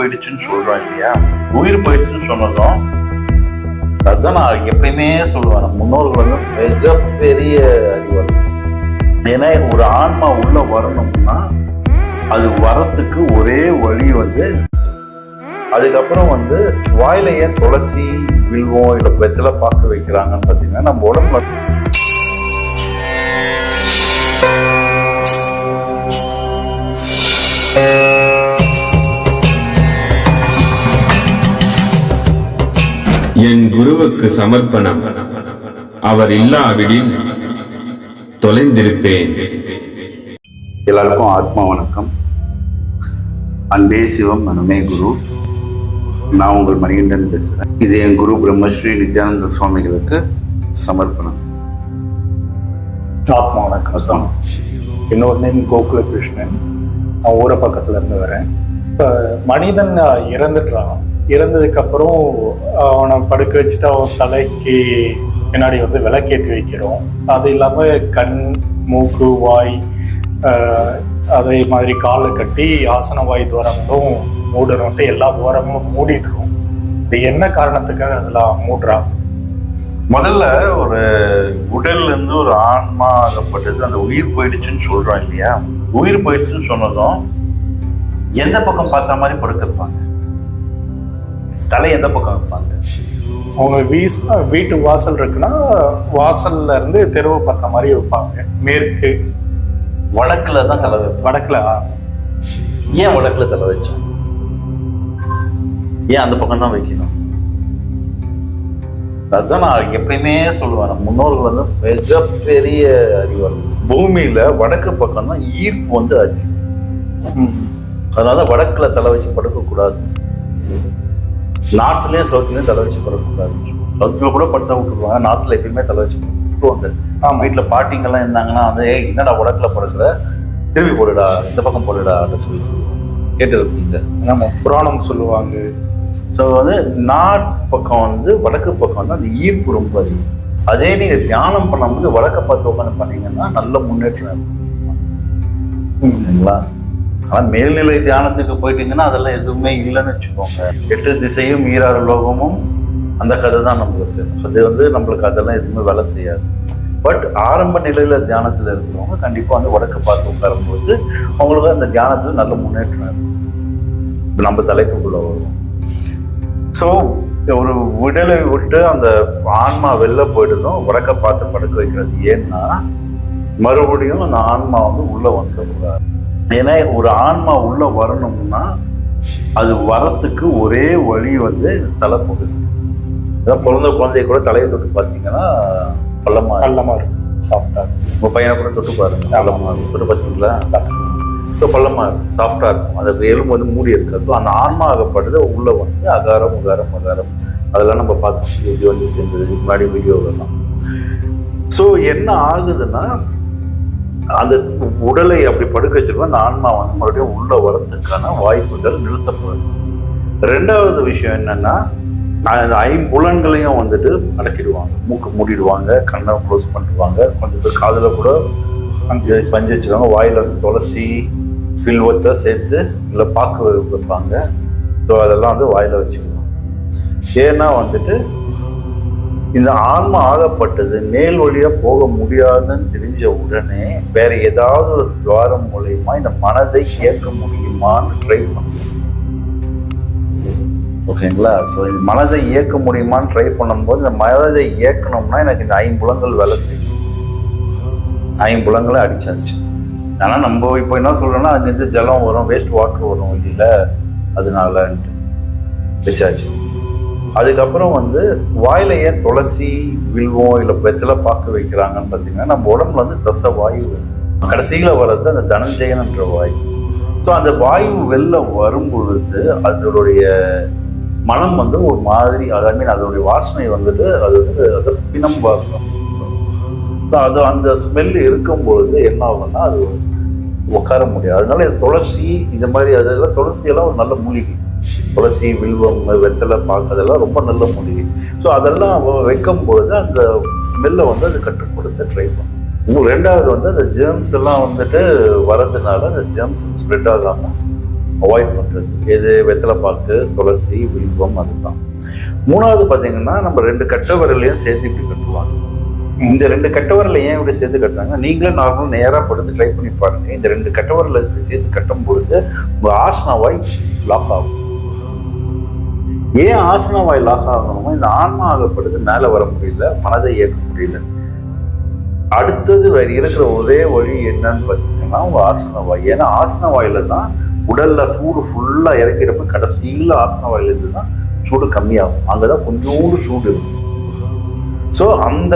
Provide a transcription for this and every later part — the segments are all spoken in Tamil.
போயிடுச்சுன்னு சொல்றோம் இல்லையா? உயிர் போயிடுச்சுன்னு சொன்னதும் அதுதான் நான் எப்பயுமே சொல்லுவேன், நம்ம முன்னோர்கள் வந்து மிகப்பெரிய அறிவாளி. ஏன்னா ஒரு ஆன்மா உள்ள வரணும்னா அது வரத்துக்கு ஒரே வழி வந்து, அதுக்கப்புறம் வந்து வாயில ஏன் துளசி வில்வம் இல்லை வெத்தலை பார்க்க வைக்கிறாங்கன்னு பார்த்தீங்கன்னா, நம்ம உடம்புல என் குருவுக்கு சமர்ப்பணம். அவர் இல்லாவிடில் தொலைந்திருப்பேன். எல்லாருக்கும் ஆத்மா வணக்கம். அன்பே சிவம், மனமே குரு. நான் உங்கள் மணிகண்டன் பேசுகிறேன். இது என் குரு பிரம்மஸ்ரீ நித்யானந்த சுவாமிகளுக்கு சமர்ப்பணம். ஆத்மா வணக்கம். என்னோட நேம் கோகுல கிருஷ்ணன். நான் ஊரை பக்கத்துல இருந்து வரேன். இப்போ மனிதன் இறந்துடுறான். இறந்ததுக்கப்புறம் அவனை படுக்க வச்சுட்டு அவன் தலைக்கு பின்னாடி வந்து விளக்கேற்றி வைக்கிறோம். அது இல்லாமல் கண், மூக்கு, வாய், அதே மாதிரி காலை கட்டி ஆசன வாய் துவாரங்களும் மூடணும்ட்டு எல்லா துவாரங்களும் மூடிடுறோம். இது என்ன காரணத்துக்காக அதெல்லாம் மூடுறாங்க? முதல்ல ஒரு உடல்ல இருந்து ஒரு ஆன்மா ஆகப்பட்டது, அந்த உயிர் போயிடுச்சுன்னு சொல்றோம் இல்லையா? உயிர் போயிடுச்சுன்னு சொன்னதும் எந்த பக்கம் பார்த்த மாதிரி படுக்க வைப்பாங்க? தலை எந்த பக்கம் வைப்பாங்க? அவங்க வீட்டு வாசல் இருக்குன்னா வாசல்ல இருந்து தெருவை பார்த்த மாதிரி வைப்பாங்க. மேற்கு வடக்குல தான் தலை வைப்பாங்க. வடக்குல. ஏன் வடக்குல தலை வச்சோம்? ஏன் அந்த பக்கம் தான் வைக்கணும்? அதுதான் நான் எப்பயுமே சொல்லுவேன், நம்ம முன்னோர்கள் வந்து மிகப்பெரிய அறிவாளி. பூமியில வடக்கு பக்கம் தான் ஈர்ப்பு வந்து அதிகம். அதனால வடக்குல தலை வச்சு படுக்கக்கூடாது. நார்த்லயும் சவுத்துலயும் தலை வச்சு படுக்கக்கூடாது. சவுத்துல கூட படுத்தா விட்டுருவாங்க, நார்த்ல எப்பயுமே தலை வச்சு விட்டுருவாங்க. வீட்டுல பாட்டிங்கெல்லாம் இருந்தாங்கன்னா வந்து, என்னடா வடக்குல படுக்கிற, திரும்பி போடுடா, இந்த பக்கம் போடுடா அப்படின்னு சொல்லி கேட்டுருக்கீங்க. நம்ம புராணம் சொல்லுவாங்க. ஸோ வந்து நார்த் பக்கம் வந்து வடக்கு பக்கம் வந்து அந்த ஈர்ப்பு ரொம்ப அதிகம். அதே நீங்க தியானம் பண்ணும்போது வடக்க பார்த்து உட்காந்து பண்ணீங்கன்னா நல்ல முன்னேற்றம் இருக்குங்களா? ஆனால் மேல்நிலை தியானத்துக்கு போயிட்டீங்கன்னா அதெல்லாம் எதுவுமே இல்லைன்னு வச்சுக்கோங்க. 8 திசையும் 6 லோகமும் அந்த கதை தான் நம்மளுக்கு. அது வந்து நம்மளுக்கு அதெல்லாம் எதுவுமே வேலை செய்யாது. பட் ஆரம்ப நிலையில தியானத்தில் இருக்கிறவங்க கண்டிப்பாக வந்து வடக்கு பார்த்து உட்காரும்போது அவங்களுக்கு அந்த தியானத்தில் நல்ல முன்னேற்றம் இருக்கும். நம்ம தலைப்புக்குள்ள வரும். ஸோ ஒரு விடலை விட்டு அந்த ஆன்மா வெளில போயிடுதும் வடக்க பார்த்து படுக்க வைக்கிறது. ஏன்னா மறுபடியும் அந்த ஆன்மா வந்து உள்ள வந்துடக்கூடாது. ஏன்னா ஒரு ஆன்மா உள்ள வரணும்னா அது வரத்துக்கு ஒரே வழி வந்து தலை போகுது. ஏதாவது பிறந்த குழந்தைய கூட தலையை தொட்டு பார்த்தீங்கன்னா பள்ளமா இருக்கும், சாஃப்டா இருக்கும். உங்கள் பையனை கூட தொட்டு பாருங்க, பள்ளமா இருக்கும். தொட்டு பார்த்தீங்களா? ஸோ பள்ளமா இருக்கும், சாஃப்டா இருக்கும். அந்த எலும்பு வந்து மூடி இருக்காது. ஸோ அந்த ஆன்மா ஆகப்படுது உள்ள வந்து அகாரம் உகாரம் அகாரம் அதெல்லாம் நம்ம பார்த்து வீடியோ வந்து சேர்ந்தது முன்னாடி வீடியோலாம். ஸோ என்ன ஆகுதுன்னா அந்த உடலை அப்படி படுக்க வச்சிருக்கோம், அந்த ஆன்மா வந்து மறுபடியும் உள்ள வரத்துக்கான வாய்ப்புகள் நிறுத்தப்படுது. 2வது விஷயம் என்னன்னா, அந்த 5 புலன்களையும் வந்துட்டு அடக்கிடுவாங்க. மூக்கு மூடிடுவாங்க, கண்ணை க்ளோஸ் பண்ணிடுவாங்க. கொஞ்சம் பேர் காதில் கூட பஞ்சு வச்சுருவாங்க. வாயில் வந்து துளசி வில்வத்தை சேர்த்து இல்லை பாக்கு வைப்பாங்க. ஸோ அதெல்லாம் வந்து வாயில் வச்சுக்குவாங்க. ஏன்னா வந்துட்டு இந்த ஆன்மா ஆகப்பட்டது மேல் வழியாக போக முடியாதுன்னு தெரிஞ்ச உடனே வேற ஏதாவது ஒரு துவாரம் மூலயமா இந்த மனதை இயக்க முடியுமான்னு ட்ரை பண்ணுவோம். ஓகேங்களா? ஸோ இந்த மனதை இயக்க முடியுமான்னு ட்ரை பண்ணும்போது, இந்த மனதை இயக்கணும்னா எனக்கு இந்த 5 புலங்கள் வேலை செய்யும். 5 புலங்களை அடிச்சாச்சு. ஆனால் நம்ம இப்போ என்ன சொல்கிறோன்னா, அங்கேருந்து ஜலம் வரும், வேஸ்ட் வாட்டர் வரும் வெளியில், அதனாலன்ட்டு வச்சாச்சு. அதுக்கப்புறம் வந்து வாயில ஏன் துளசி வில்வம் இல்லை வெத்தலை பார்க்க வைக்கிறாங்கன்னு பார்த்தீங்கன்னா, நம்ம உடம்புல வந்து தச வாயு கடைசியில் வர்றது அந்த தனஞ்சயன்ன்ற வாயு. ஸோ அந்த வாயு வெளில வரும்பொழுது அதனுடைய மனம் வந்து ஒரு மாதிரி, அதோடைய வாசனை வந்துட்டு அது வந்து அது பிணம் வாசம். அது அந்த ஸ்மெல் இருக்கும்பொழுது என்ன ஆகும்னா அது உட்கார முடியாது. அதனால இது துளசி இந்த மாதிரி அதெல்லாம், துளசியெல்லாம் ஒரு நல்ல மூலிகை. துளசி, வில்வம், வெத்தலை பாக்கு அதெல்லாம் ரொம்ப நல்ல மூலிகை. ஸோ அதெல்லாம் வைக்கும் பொழுது அந்த ஸ்மெல்லை வந்து அது கட்டுப்படுத்த ட்ரை பண்ணும். 2வது வந்து அந்த ஜெர்ம்ஸ் எல்லாம் வந்துட்டு வரதுனால அந்த ஜெர்ம்ஸ் ஸ்ப்ரெட் ஆகாமல் அவாய்ட் பண்ணுறது. எது? வெத்தலைப்பாக்கு, துளசி, வில்வம், அதுதான். மூணாவது பார்த்தீங்கன்னா நம்ம 2 கட்டை விரலையும் சேர்த்து இப்படி கட்டுவாங்க. இந்த 2 கட்டை விரலை ஏன் இப்படி சேர்த்து கட்டுறாங்க? நீங்களே நார்மலாக நேராக படுத்து ட்ரை பண்ணி பாருங்க. இந்த 2 கட்டை விரலை இப்படி சேர்த்து கட்டும் பொழுது உங்கள் ஆசனவாய் லாக் ஆகும். ஏன் ஆசனவாய் லாக் ஆகணுமோ, இந்த ஆன்மா ஆகப்படுது மேலே வர முடியல, மனதை இயக்க முடியல. அடுத்தது வேற இருக்கிற ஒரே வழி என்னன்னு பார்த்தீங்கன்னா உங்கள் ஆசனவாய். ஏன்னா ஆசனவாயில தான் உடல்ல சூடு ஃபுல்லாக இறக்கிடப்ப கடைசியில் ஆசனவாயிலிருந்து தான் சூடு கம்மியாகும். அங்கே தான் கொஞ்சோண்டு சூடு இருக்கும். ஸோ அந்த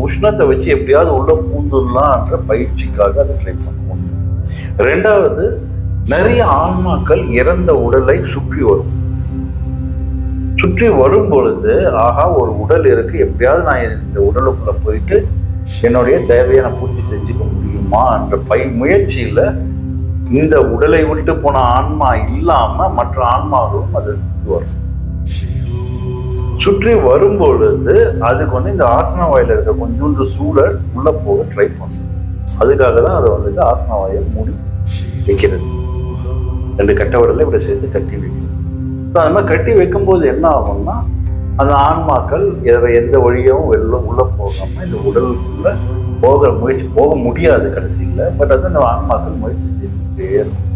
உஷ்ணத்தை வச்சு எப்படியாவது உள்ள பூந்துடலான்ற பயிற்சிக்காக அதை ட்ரை பண்ணுவோம். 2வது, நிறைய ஆன்மாக்கள் இறந்த உடலை சுற்றி வரும். சுற்றி வரும் பொழுது ஆகா ஒரு உடல் இருக்கு, எப்படியாவது நான் இந்த உடலுக்குள்ள போயிட்டு என்னுடைய தேவையை நான் பூர்த்தி செஞ்சுக்க முடியுமா என்ற முயற்சியில இந்த உடலை விட்டு போன ஆன்மா இல்லாம மற்ற ஆன்மாவும் அதை சுற்றி வரும். சுற்றி வரும் பொழுது அதுக்கு இந்த ஆசன வாயில இருக்க கொஞ்சோண்டு சூழல் உள்ள போக ட்ரை பண்ணும். அதுக்காக தான் அதை ஆசன வாயை மூடி வைக்கிறது. 2 கட்டை விரலை இப்படி சேர்த்து கட்டி வைக்கிறது. ஸோ அது மாதிரி கட்டி வைக்கும்போது என்ன ஆகும்னா அந்த ஆன்மாக்கள் எந்த வழியும் உள்ள போகாம இந்த உடலுக்குள்ள போக முடியாது கடைசியில். பட் அது அந்த ஆன்மாக்கள் முயற்சி செய்துட்டே இருக்கும்.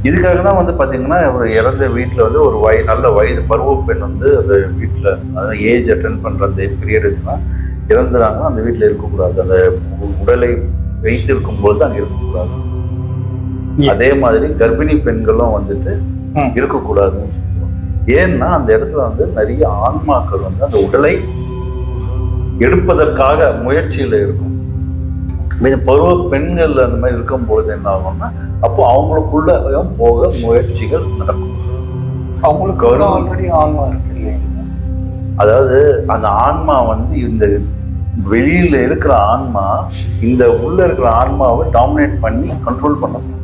இதுக்காக தான் பார்த்தீங்கன்னா ஒரு இறந்த வீட்டில் ஒரு நல்ல வயது பருவ பெண் அந்த வீட்டில் அதாவது ஏஜ் அட்டென்ட் பண்ணுற அந்த பீரியடுக்குலாம் இறந்துறாங்கன்னா அந்த வீட்டில் இருக்கக்கூடாது. அந்த உடலை வைத்திருக்கும் போது அங்கே இருக்கக்கூடாது. அதே மாதிரி கர்ப்பிணி பெண்களும் இருக்கக்கூடாதுன்னு சொல்லுவாங்க. ஏன்னா அந்த இடத்துல நிறைய ஆன்மாக்கள் அந்த உடலை எடுப்பதற்காக முயற்சியில் இருக்கும். இது பருவ பெண்கள் அந்த மாதிரி இருக்கும்பொழுது என்ன ஆகும்னா அப்போ அவங்களுக்குள்ள போக முயற்சிகள் நடக்கும். அவங்களுக்கு ஆல்ரெடி ஆன்மா இருக்கு இல்லையா? அதாவது அந்த ஆன்மா இந்த வெளியில இருக்கிற ஆன்மா இந்த உள்ள இருக்கிற ஆன்மாவை டாமினேட் பண்ணி கண்ட்ரோல் பண்ணணும்.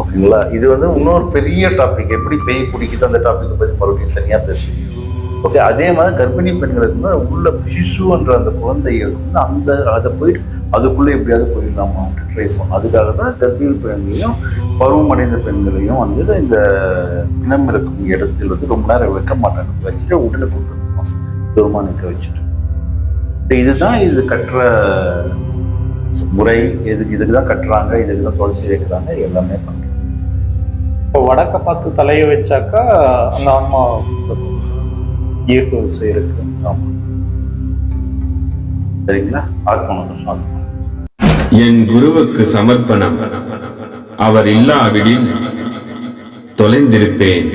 ஓகேங்களா? இது இன்னொரு பெரிய டாபிக். எப்படி பேய் பிடிக்குது அந்த டாபிக் பற்றி மறுபடியும் தனியாக பேசும். ஓகே, அதே மாதிரி கர்ப்பிணி பெண்களுக்கு உள்ள சிசுன்ற அந்த குழந்தை இருக்கு, அதை போயிட்டு அதுக்குள்ளே எப்படியாவது போயிடலாமா ட்ரை பண்ணும். அதுக்காக தான் கர்ப்பிணி பெண்களையும் பருவமடைந்த பெண்களையும் இந்த பிணம் இருக்கும் இடத்தில் ரொம்ப நேரம் வைக்க மாட்டாங்க. வச்சுட்டு உடனே கூப்பிட்டு தூரமாக நிற்க வச்சுட்டு. இதுதான் இது கட்டுற முறை. இதுக்கு தான் கட்டுறாங்க, இதுக்கு தான் துளசி வைக்கிறாங்க, எல்லாமே பண்ணுறாங்க. இப்போ வடக்க பார்த்து தலையை வச்சாக்கா அந்த ஆன்மா ஈர்ப்பு விசை இருக்கு. ஆமா, சரிங்களா? ஆத்மா என் குருவுக்கு சமர்ப்பணம். அவர் இல்லாவிடில் தொலைந்திருப்பேன்.